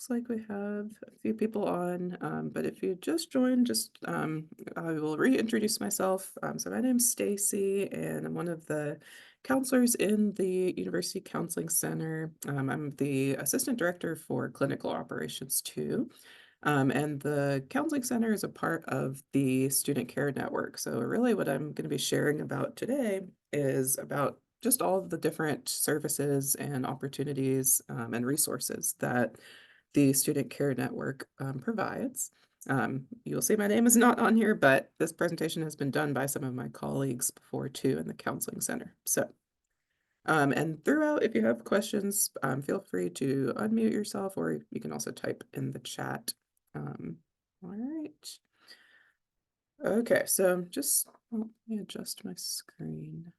looks like we have a few people on, but if you just joined, I will reintroduce myself. So my name's Stacey, and I'm one of the counselors in the University Counseling Center. I'm the assistant director for clinical operations too. And the Counseling Center is a part of the Student Care Network. So really what I'm going to be sharing about today is about just all of the different services and opportunities and resources that the Student Care Network provides. You'll see my name is not on here, but this presentation has been done by some of my colleagues before too in the Counseling Center. And throughout, if you have questions, feel free to unmute yourself, or you can also type in the chat. All right. Okay, so let me adjust my screen.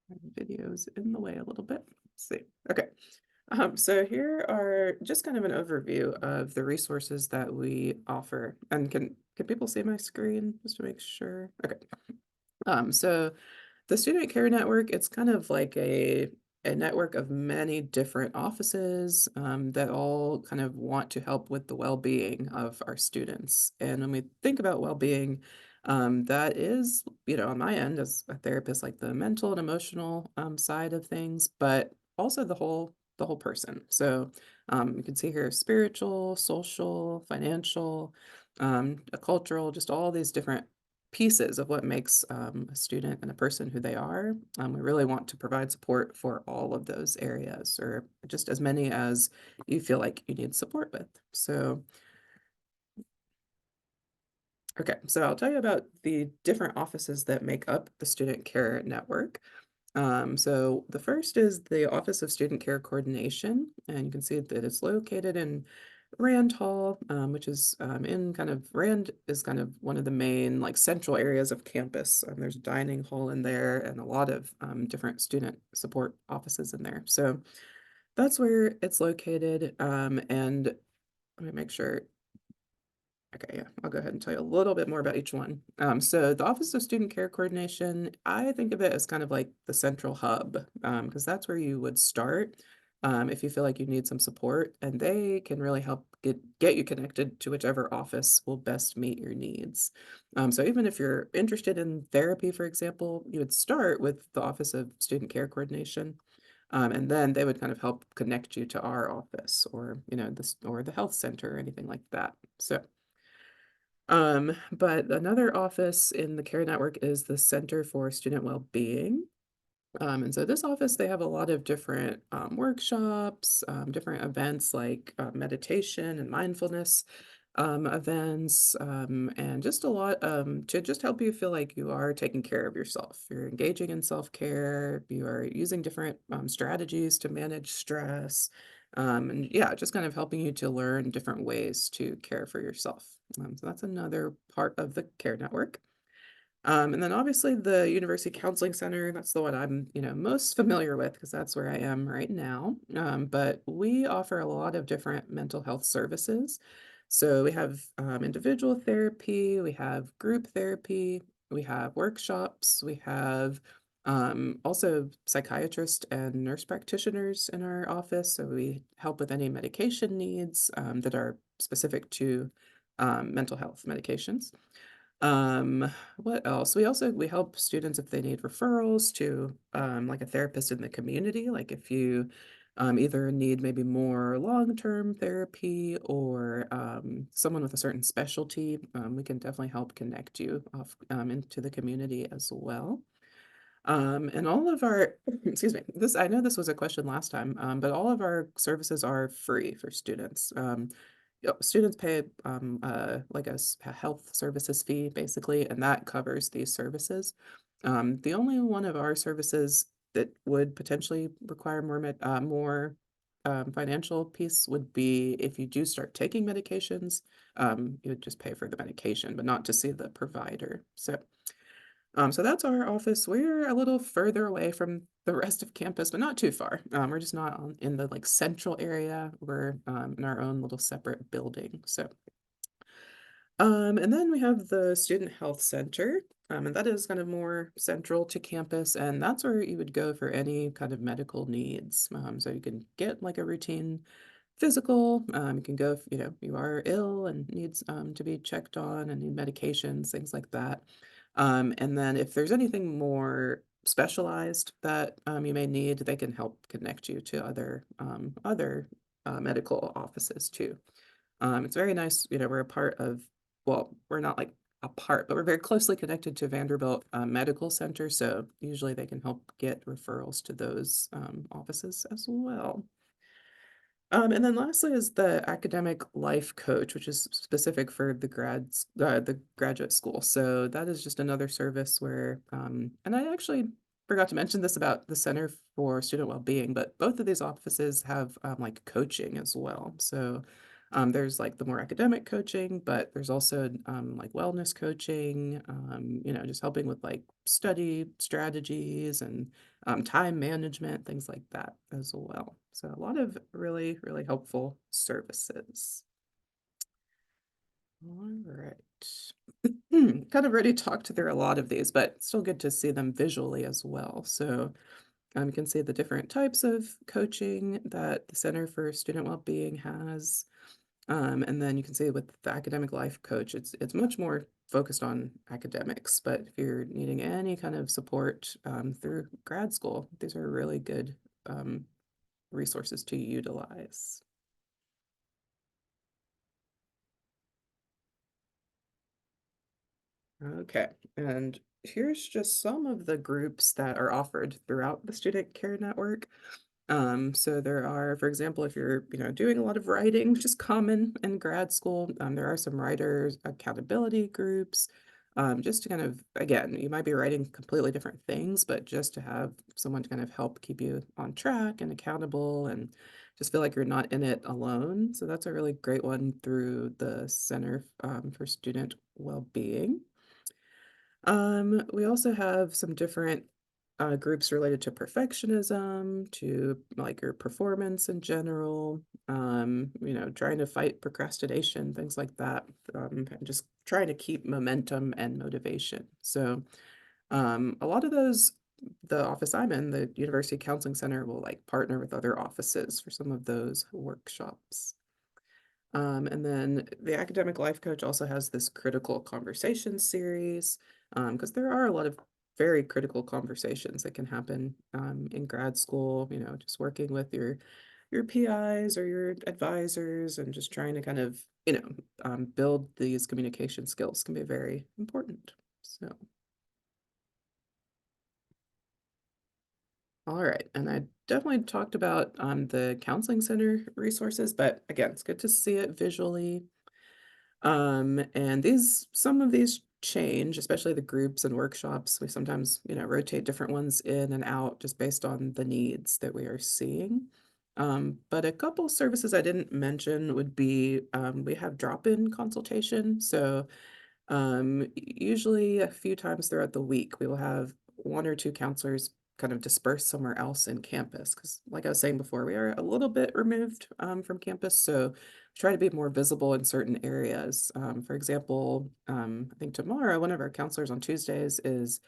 My video's in the way a little bit. Let's see. Okay. So here are just kind of an overview of the resources that we offer. And can people see my screen just to make sure? Okay. So the Student Care Network, it's kind of like a network of many different offices that all kind of want to help with the well-being of our students. And when we think about well-being, that is, on my end as a therapist, like the mental and emotional side of things, but also the whole person. So you can see here spiritual, social, financial, cultural, just all these different pieces of what makes a student and a person who they are. We really want to provide support for all of those areas, or just as many as you feel like you need support with. Okay, so I'll tell you about the different offices that make up the Student Care Network. So the first is the Office of Student Care Coordination, and you can see that it's located in Rand Hall, which is in kind of Rand is kind of one of the main like central areas of campus. There's a dining hall in there and a lot of different student support offices in there. So that's where it's located. And let me make sure. Okay, yeah, I'll go ahead and tell you a little bit more about each one. So the Office of Student Care Coordination, I think of it as kind of like the central hub, because that's where you would start if you feel like you need some support, and they can really help get you connected to whichever office will best meet your needs. So even if you're interested in therapy, for example, you would start with the Office of Student Care Coordination. And then they would kind of help connect you to our office or, this or the health center or anything like that. But another office in the CARE network is the Center for Student Wellbeing. And so this office, they have a lot of different workshops, different events like meditation and mindfulness events, and just a lot to just help you feel like you are taking care of yourself. You're engaging in self-care, you are using different strategies to manage stress, and yeah, just kind of helping you to learn different ways to care for yourself. So that's another part of the CARE network. And then obviously the University Counseling Center, that's the one I'm, most familiar with because that's where I am right now. But we offer a lot of different mental health services. So we have individual therapy, we have group therapy, we have workshops, we have also psychiatrists and nurse practitioners in our office. So we help with any medication needs that are specific to mental health medications. What else? We help students if they need referrals to like a therapist in the community, like if you either need maybe more long-term therapy or someone with a certain specialty, we can definitely help connect you off into the community as well. And all of our, excuse me, I know this was a question last time, but all of our services are free for students. Students pay like a health services fee basically, and that covers these services. The only one of our services that would potentially require more financial piece would be if you do start taking medications, you would just pay for the medication, but not to see the provider. So that's our office. We're a little further away from the rest of campus, but not too far. We're just not in the like central area. We're in our own little separate building. And then we have the Student Health Center. And that is kind of more central to campus, and that's where you would go for any kind of medical needs. So you can get like a routine physical. You can go if you are ill and needs to be checked on and need medications, things like that. And then if there's anything more specialized that you may need, they can help connect you to other medical offices too. It's very nice. We're a part of, well, we're not like a part, but we're very closely connected to Vanderbilt Medical Center. So usually they can help get referrals to those offices as well. And then lastly is the academic life coach, which is specific for the graduate school. So that is just another service where, and I actually forgot to mention this about the Center for Student Wellbeing, but both of these offices have like coaching as well. So there's like the more academic coaching, but there's also like wellness coaching, just helping with like study strategies and time management, things like that as well. So a lot of really, really helpful services. All right. Kind of already talked through a lot of these, but still good to see them visually as well. So you can see the different types of coaching that the Center for Student Wellbeing has. And then you can see with the academic life coach, it's much more focused on academics. But if you're needing any kind of support through grad school, these are really good um, resources to utilize. Okay, and here's just some of the groups that are offered throughout the Student Care Network. So there are, for example, if you're, doing a lot of writing, which is common in grad school, there are some writers accountability groups, just to kind of, again, you might be writing completely different things, but just to have someone to kind of help keep you on track and accountable and just feel like you're not in it alone. So that's a really great one through the Center for Student Wellbeing. We also have some different groups related to perfectionism, to like your performance in general, trying to fight procrastination, things like that, and just trying to keep momentum and motivation. So, a lot of those, the office I'm in, the University Counseling Center, will like partner with other offices for some of those workshops. And then the academic life coach also has this critical conversation series, because there are a lot of very critical conversations that can happen in grad school, just working with your PIs or your advisors and just trying to kind of, build these communication skills can be very important. So, all right. And I definitely talked about the counseling center resources, but again, it's good to see it visually. And some of these change, especially the groups and workshops. We sometimes, rotate different ones in and out just based on the needs that we are seeing. But a couple services I didn't mention would be we have drop-in consultation. So usually a few times throughout the week, we will have one or two counselors kind of dispersed somewhere else in campus. Because, like I was saying before, we are a little bit removed from campus, so try to be more visible in certain areas. For example, I think tomorrow, one of our counselors on Tuesdays is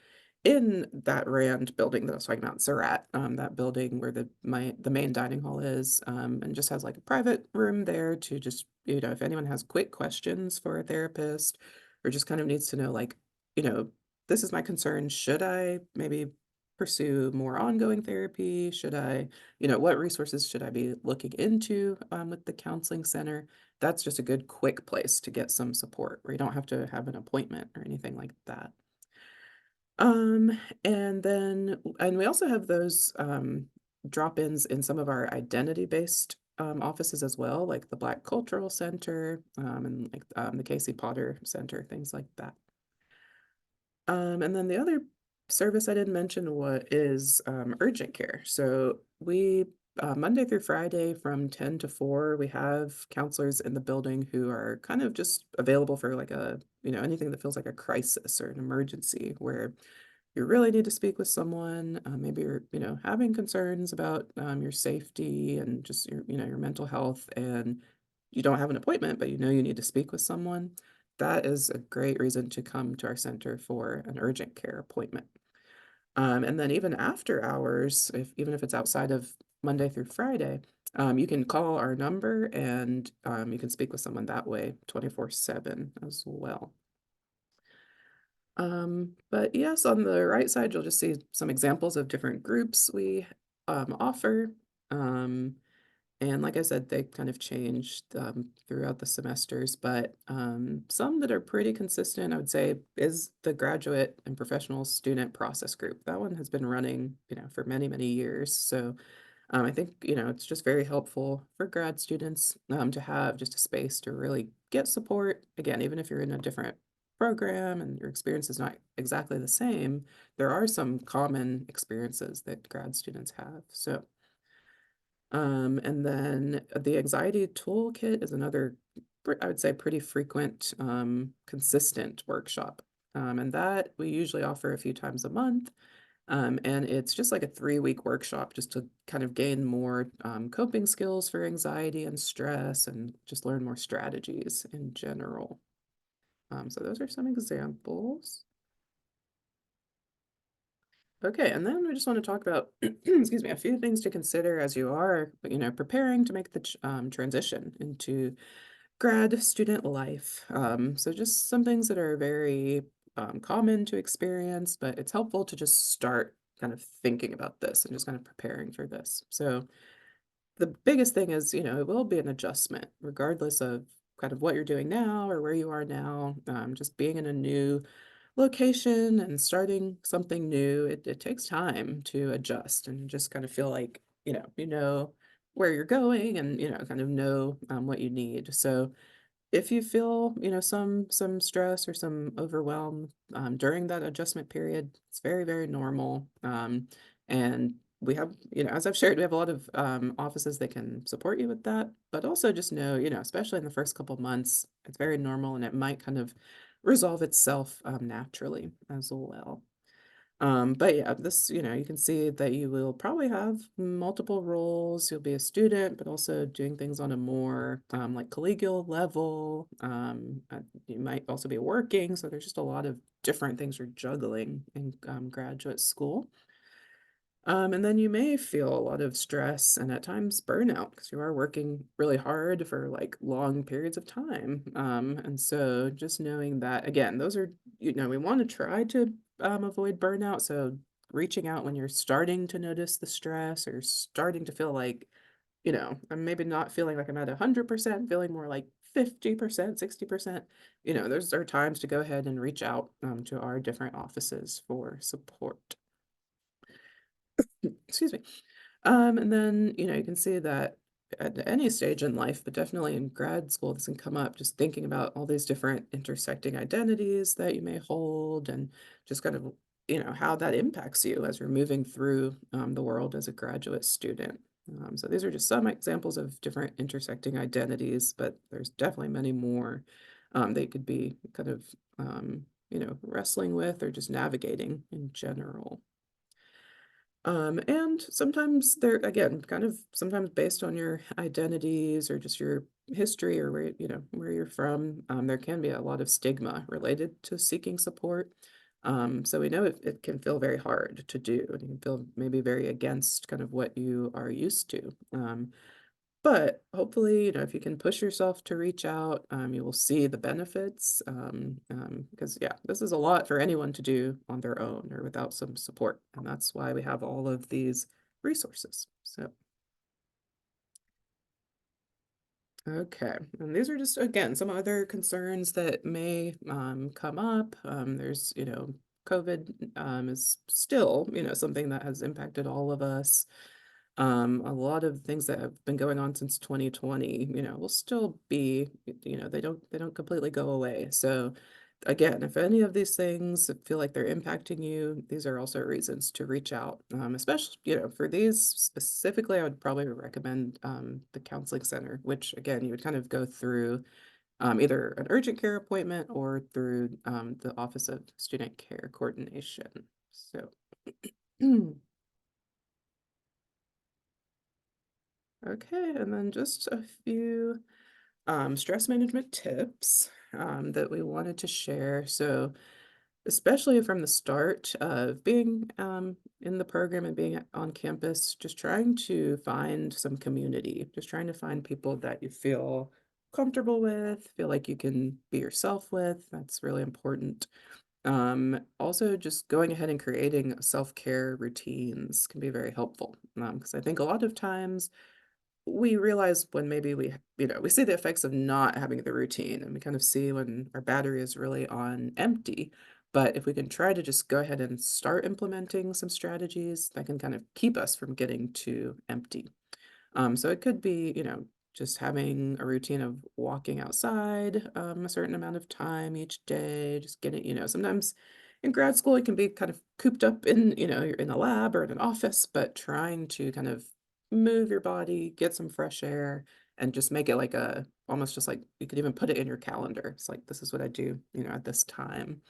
in that Rand building that I was talking about, Surratt, that building where the main dining hall is, and just has like a private room there to just, if anyone has quick questions for a therapist or just kind of needs to know, like, you know, this is my concern. Should I maybe pursue more ongoing therapy? Should I, what resources should I be looking into with the counseling center? That's just a good quick place to get some support where you don't have to have an appointment or anything like that. And we also have those drop-ins in some of our identity-based offices as well, like the Black Cultural Center and like the Casey Potter Center, things like that. And then the other service I didn't mention is urgent care. So we Monday through Friday from 10 to 4, we have counselors in the building who are kind of just available for like anything that feels like a crisis or an emergency where you really need to speak with someone. Maybe you're, having concerns about your safety and just your mental health, and you don't have an appointment, but you need to speak with someone. that is a great reason to come to our center for an urgent care appointment. And then even after hours, even if it's outside of Monday through Friday, you can call our number and you can speak with someone that way 24/7 as well. But yes, on the right side, you'll just see some examples of different groups we offer. Um, and like I said, they kind of changed throughout the semesters, but some that are pretty consistent, I would say, is the graduate and professional student process group. That one has been running, for many, many years. So I think, it's just very helpful for grad students to have just a space to really get support. Again, even if you're in a different program and your experience is not exactly the same, there are some common experiences that grad students have. So, and then the anxiety toolkit is another, I would say, pretty frequent, consistent workshop. And that we usually offer a few times a month. And it's just like a 3-week workshop just to kind of gain more coping skills for anxiety and stress and just learn more strategies in general. So those are some examples. Okay, and then we just want to talk about, excuse me, a few things to consider as you are, preparing to make the transition into grad student life. So just some things that are very common to experience, but it's helpful to just start kind of thinking about this and just kind of preparing for this. So the biggest thing is, it will be an adjustment, regardless of kind of what you're doing now or where you are now. Just being in a new location and starting something new, it takes time to adjust and just kind of feel like, where you're going and, kind of know what you need. So if you feel, some stress or some overwhelm during that adjustment period, it's very, very normal. And we have, as I've shared, we have a lot of offices that can support you with that, but also just know, especially in the first couple months, it's very normal and it might kind of resolve itself naturally as well. But yeah, this, you can see that you will probably have multiple roles. You'll be a student, but also doing things on a more like collegial level. You might also be working. So there's just a lot of different things you're juggling in graduate school. And then you may feel a lot of stress and at times burnout because you are working really hard for like long periods of time. And so just knowing that, again, those are, we want to try to avoid burnout. So reaching out when you're starting to notice the stress or starting to feel like, I'm maybe not feeling like I'm at 100%, feeling more like 50%, 60%, those are times to go ahead and reach out to our different offices for support. Excuse me. And then, you can see that at any stage in life, but definitely in grad school, this can come up just thinking about all these different intersecting identities that you may hold and just kind of, how that impacts you as you're moving through the world as a graduate student. So these are just some examples of different intersecting identities, but there's definitely many more they could be kind of, wrestling with or just navigating in general. And sometimes they're, again, kind of sometimes based on your identities or just your history or where you're from, there can be a lot of stigma related to seeking support. So we know it can feel very hard to do, and you can feel maybe very against kind of what you are used to. But hopefully, if you can push yourself to reach out, you will see the benefits. Because yeah, this is a lot for anyone to do on their own or without some support. And that's why we have all of these resources. So, okay. And these are just, again, some other concerns that may come up. There's, COVID is still, something that has impacted all of us. A lot of things that have been going on since 2020, will still be, they don't completely go away. So again, if any of these things feel like they're impacting you, these are also reasons to reach out. Especially, for these specifically, I would probably recommend the counseling center, which again, you would kind of go through either an urgent care appointment or through the Office of Student Care Coordination. So okay, and then just a few stress management tips that we wanted to share. So, especially from the start of being in the program and being on campus, just trying to find some community, just trying to find people that you feel comfortable with, feel like you can be yourself with. That's really important. Also, just going ahead and creating self-care routines can be very helpful because I think a lot of times we realize when maybe we see the effects of not having the routine and we kind of see when our battery is really on empty. But if we can try to just go ahead and start implementing some strategies that can kind of keep us from getting too empty. So it could be, just having a routine of walking outside a certain amount of time each day, just getting, sometimes in grad school it can be kind of cooped up in, you're in a lab or in an office, but trying to kind of move your body, get some fresh air, and just make it like almost just like you could even put it in your calendar. It's like, this is what I do, at this time.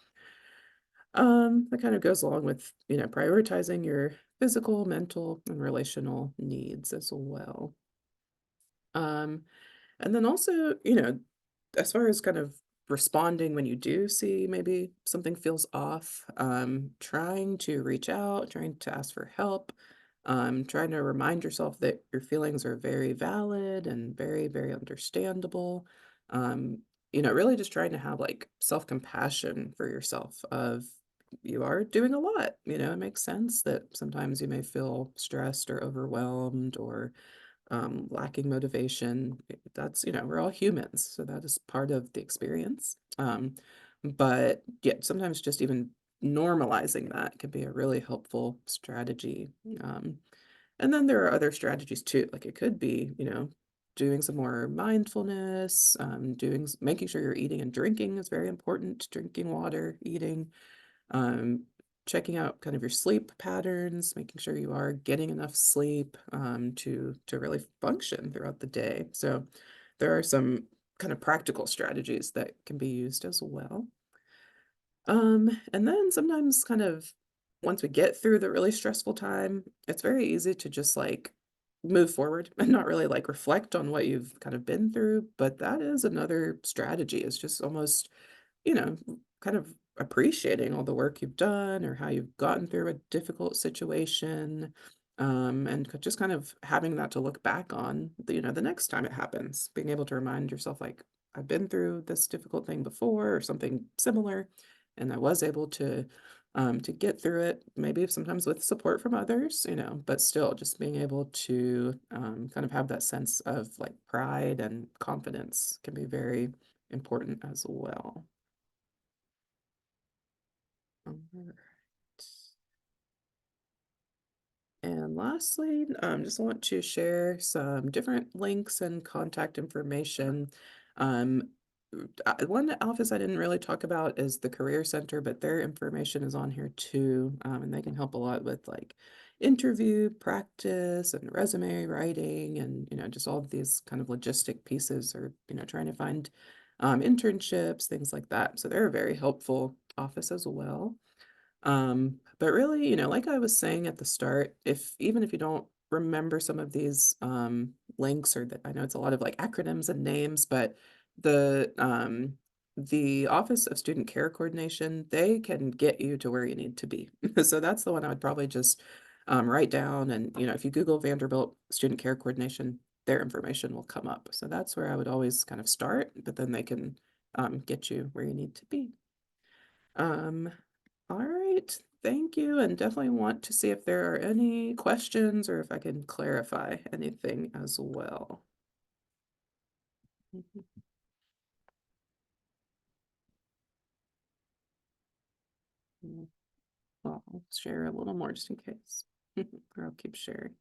That kind of goes along with, prioritizing your physical, mental, and relational needs as well. Um, and then also, as far as kind of responding when you do see maybe something feels off, trying to reach out, trying to ask for help, trying to remind yourself that your feelings are very valid and very, very understandable. Um, really just trying to have like self-compassion for yourself of you are doing a lot. It makes sense that sometimes you may feel stressed or overwhelmed or lacking motivation. That's, we're all humans, so that is part of the experience. But yeah, sometimes just even normalizing that can be a really helpful strategy. And then there are other strategies too, like it could be, doing some more mindfulness, making sure you're eating and drinking is very important, drinking water, eating, um, checking out kind of your sleep patterns, making sure you are getting enough sleep to really function throughout the day. So there are some kind of practical strategies that can be used as well. And then sometimes kind of once we get through the really stressful time, it's very easy to just like move forward and not really like reflect on what you've kind of been through. But that is another strategy, is just almost you know, kind of appreciating all the work you've done or how you've gotten through a difficult situation. And just kind of having that to look back on, the next time it happens, being able to remind yourself, like, I've been through this difficult thing before or something similar, and I was able to get through it, maybe sometimes with support from others, but still just being able to kind of have that sense of like pride and confidence can be very important as well. Alright. And lastly, just want to share some different links and contact information. Um, one office I didn't really talk about is the Career Center, but their information is on here too, and they can help a lot with like interview practice and resume writing and just all of these kind of logistic pieces or trying to find internships, things like that. So they're a very helpful office as well. But really, like I was saying at the start, even if you don't remember some of these links or that I know it's a lot of like acronyms and names, but the Office of Student Care Coordination, they can get you to where you need to be. So that's the one I would probably just write down. And if you Google Vanderbilt Student Care Coordination, their information will come up. So that's where I would always kind of start, but then they can get you where you need to be. Um, all right, thank you, and definitely want to see if there are any questions or if I can clarify anything as well. Mhm. Well, I'll share a little more just in case, or I'll keep sharing.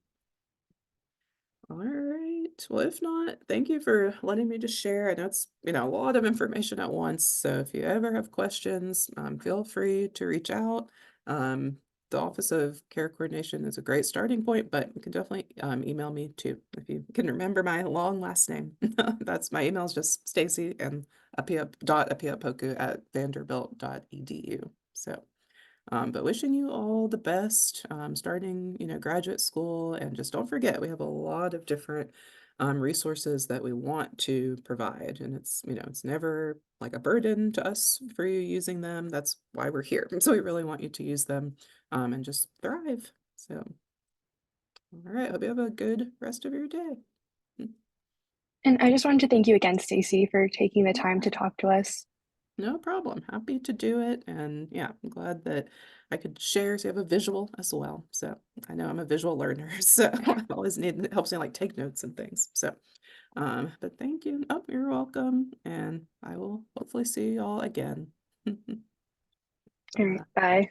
All right. Well, if not, thank you for letting me just share. I know it's, a lot of information at once. So if you ever have questions, feel free to reach out. Um, the Office of Care Coordination is a great starting point, but you can definitely email me too if you can remember my long last name. That's my email is just Stacey and apiapoku at vanderbilt.edu. So But wishing you all the best, starting, graduate school, and just don't forget, we have a lot of different resources that we want to provide. And it's never like a burden to us for you using them. That's why we're here. So we really want you to use them and just thrive. So, all right. Hope you have a good rest of your day. And I just wanted to thank you again, Stacey, for taking the time Yeah, to talk to us. no problem. Happy to do it. And yeah, I'm glad that I could share. So you have a visual as well. So I know I'm a visual learner. So I always need, it helps me like take notes and things. So but thank you. Oh, you're welcome. And I will hopefully see you all again. All right, Bye. bye.